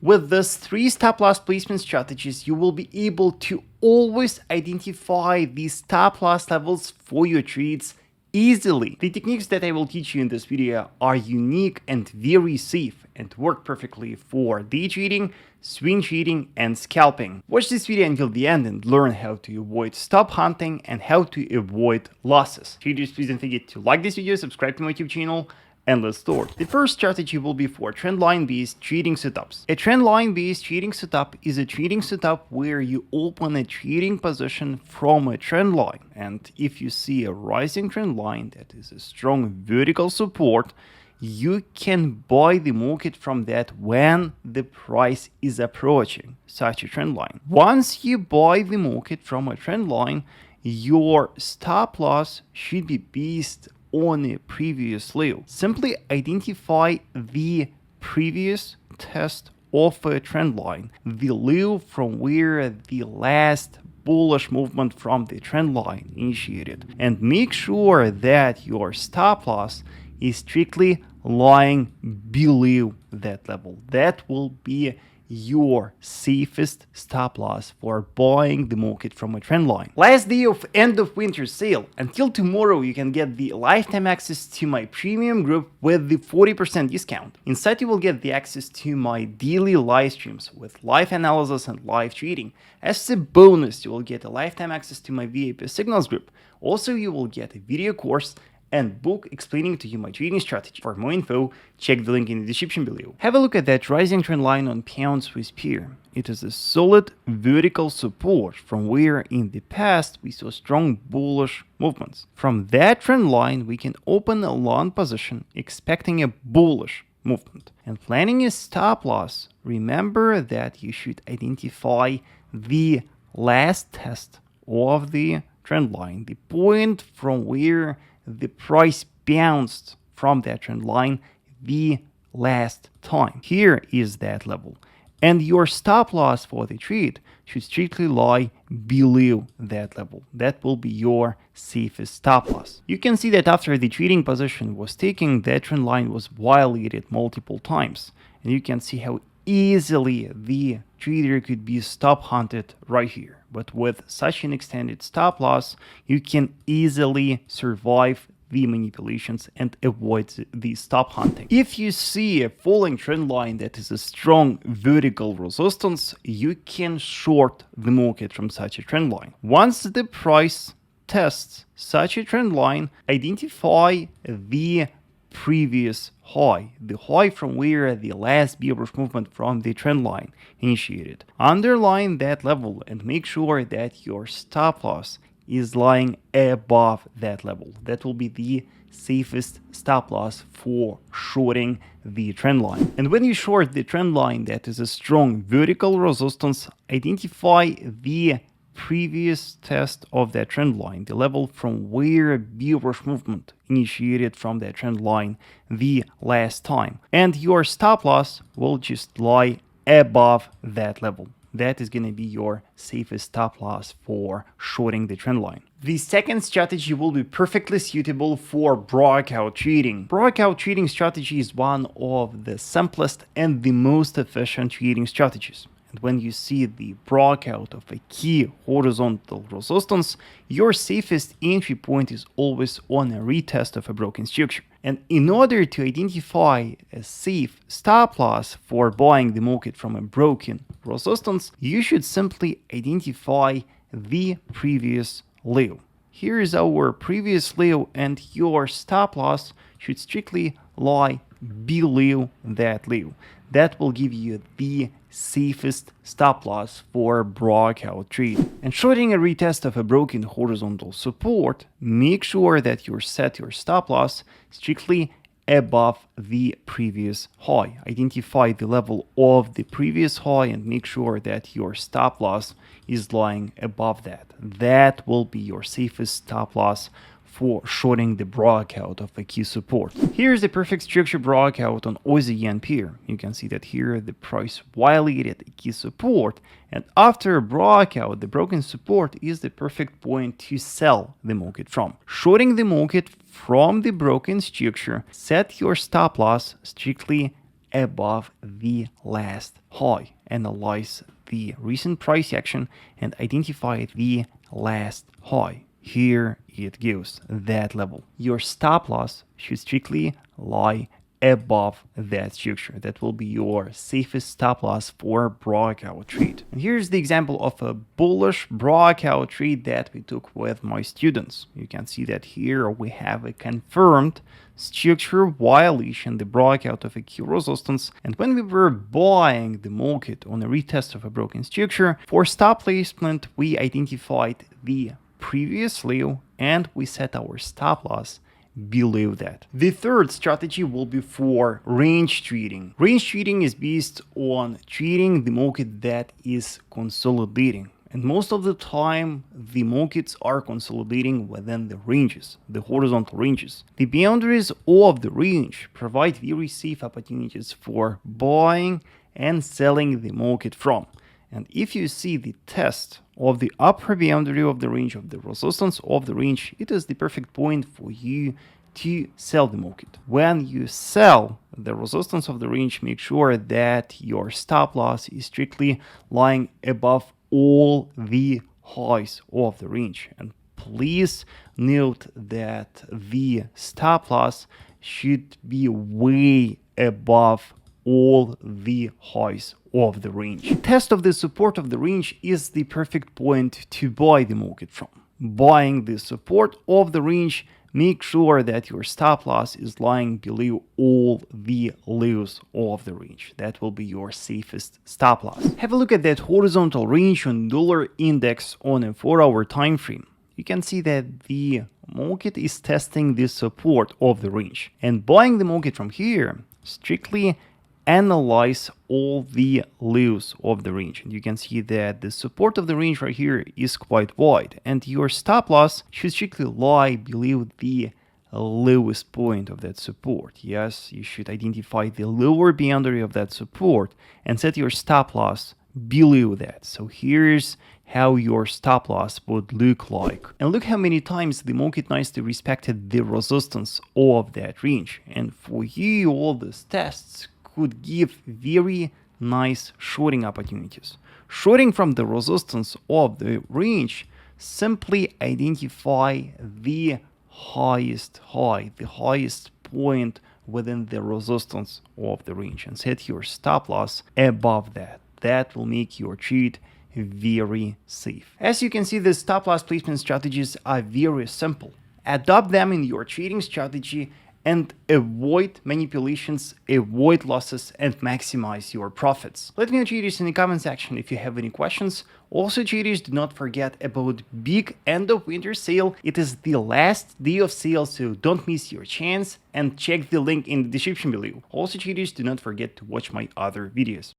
With these 3 stop loss placement strategies, you will be able to always identify the stop loss levels for your trades easily. The techniques that I will teach you in this video are unique and very safe and work perfectly for day trading, swing trading, and scalping. Watch this video until the end and learn how to avoid stop hunting and how to avoid losses. Traders, please don't forget to like this video, subscribe to my YouTube channel, and let's start. The first strategy will be for trendline-based trading setups. A trendline-based trading setup is a trading setup where you open a trading position from a trend line. And if you see a rising trend line that is a strong vertical support, you can buy the market from that when the price is approaching such a trend line. Once you buy the market from a trend line, your stop loss should be based on a previous low. Simply identify the previous test of a trend line, the low from where the last bullish movement from the trend line initiated, and make sure that your stop loss is strictly lying below that level. That will be your safest stop loss for buying the market from a trend line. Last day of end of winter sale. Until tomorrow you can get the lifetime access to my premium group with the 40% discount. Inside you will get the access to my daily live streams with live analysis and live trading. As a bonus, you will get a lifetime access to my VIP signals group. Also, you will get a video course and book explaining to you my trading strategy. For more info, check the link in the description below. Have a look at that rising trend line on pound Swiss pair. It is a solid vertical support from where in the past we saw strong bullish movements. From that trend line, we can open a long position expecting a bullish movement. And planning a stop loss, remember that you should identify the last test of the trend line, the point from where the price bounced from that trend line the last time. Here is that level. And your stop loss for the trade should strictly lie below that level. That will be your safest stop loss. You can see that after the trading position was taken, that trend line was violated multiple times. And you can see how easily the trader could be stop hunted right here. But with such an extended stop loss, you can easily survive the manipulations and avoid the stop hunting. If you see a falling trend line that is a strong vertical resistance, you can short the market from such a trend line. Once the price tests such a trend line, identify the previous high, the high from where the last bearish movement from the trend line initiated. Underline that level and make sure that your stop loss is lying above that level. That will be the safest stop loss for shorting the trend line. And when you short the trend line that is a strong vertical resistance, identify the previous test of that trend line, the level from where bearish movement initiated from that trend line the last time. And your stop loss will just lie above that level. That is going to be your safest stop loss for shorting the trend line. The second strategy will be perfectly suitable for breakout trading. Breakout trading strategy is one of the simplest and the most efficient trading strategies. And when you see the breakout of a key horizontal resistance, your safest entry point is always on a retest of a broken structure. And in order to identify a safe stop loss for buying the market from a broken resistance, you should simply identify the previous low. Here is our previous low, and your stop loss should strictly lie below that low. That will give you the safest stop loss for breakout trade. And shorting a retest of a broken horizontal support, make sure that you set your stop loss strictly above the previous high. Identify the level of the previous high and make sure that your stop loss is lying above that. That will be your safest stop loss for shorting the breakout of a key support. Here's the perfect structure breakout on Aussie Yen pair. You can see that here the price violated a key support, and after a breakout, the broken support is the perfect point to sell the market from. Shorting the market from the broken structure, set your stop loss strictly above the last high. Analyze the recent price action and identify the last high. Here it goes, that level. Your stop loss should strictly lie above that structure. That will be your safest stop loss for breakout trade. And here's the example of a bullish breakout trade that we took with my students. You can see that here we have a confirmed structure violation, the breakout of a key resistance. And when we were buying the market on a retest of a broken structure, for stop placement, we identified the previous low and we set our stop loss below that. The third strategy will be for range trading. Range trading is based on trading the market that is consolidating. And most of the time, the markets are consolidating within the ranges, the horizontal ranges. The boundaries of the range provide very safe opportunities for buying and selling the market from. And if you see the test of the upper boundary of the range, of the resistance of the range, it is the perfect point for you to sell the market. When you sell the resistance of the range, make sure that your stop loss is strictly lying above all the highs of the range. And please note that the stop loss should be way above all the highs of the range. The test of the support of the range is the perfect point to buy the market from. Buying the support of the range, make sure that your stop loss is lying below all the lows of the range. That will be your safest stop loss. Have a look at that horizontal range on dollar index on a 4-hour time frame. You can see that the market is testing the support of the range. And buying the market from here, strictly analyze all the lows of the range. And you can see that the support of the range right here is quite wide. And your stop loss should strictly lie below the lowest point of that support. Yes, you should identify the lower boundary of that support and set your stop loss below that. So here's how your stop loss would look like. And look how many times the market nicely respected the resistance of that range. And for you, all these tests could give very nice shorting opportunities. Shorting from the resistance of the range, simply identify the highest high, the highest point within the resistance of the range and set your stop loss above that. That will make your trade very safe. As you can see, the stop loss placement strategies are very simple. Adopt them in your trading strategy and avoid manipulations, avoid losses, and maximize your profits. Let me know, traders, in the comment section if you have any questions. Also, traders, do not forget about big end of winter sale. It is the last day of sale, so don't miss your chance and check the link in the description below. Also, traders, do not forget to watch my other videos.